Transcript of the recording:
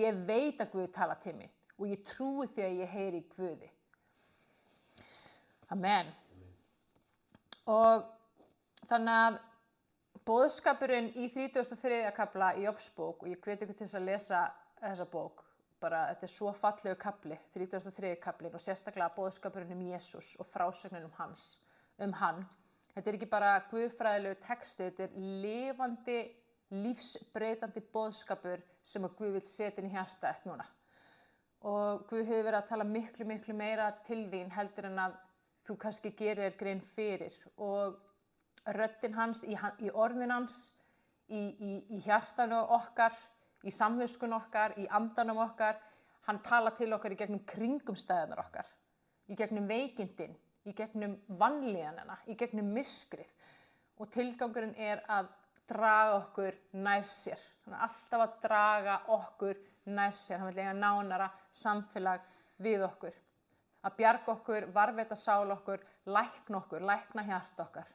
Ég veit að Guð tala til mín og ég trúi því að ég heyri í Guði. Amen. Og þannig að boðskapurinn í 33. kafla í Jobsbók, og ég hvet ykkur til þess að lesa þessa bók, bara þetta svo fallegu kafli, 33. kaflin og sérstaklega boðskapurinn Jesús og frásögnin hann. Þetta ekki bara guðfræðilegu texti, þetta lifandi, lífsbreytandi boðskapur sem að Guð vill setja inn í hjarta eftir núna. Og Guð hefur verið að tala miklu, miklu meira til þín heldur en að þú kannski gerir grein fyrir. Og röddin hans, í orðin hans, í hjartanu okkar, í samviskun okkar, í andanum okkar, hann talar til okkar í gegnum kringumstæðunar okkar, í gegnum veikindin, í gegnum vanlíðanina, í gegnum myrkrið. Og tilgangurinn að draga okkur nær sér. Hann alltaf að draga okkur nær sér. Hann vill eiga nánara samfélag við okkur. Að bjarga okkur, varðveita sál okkur, lækna hjarta okkar.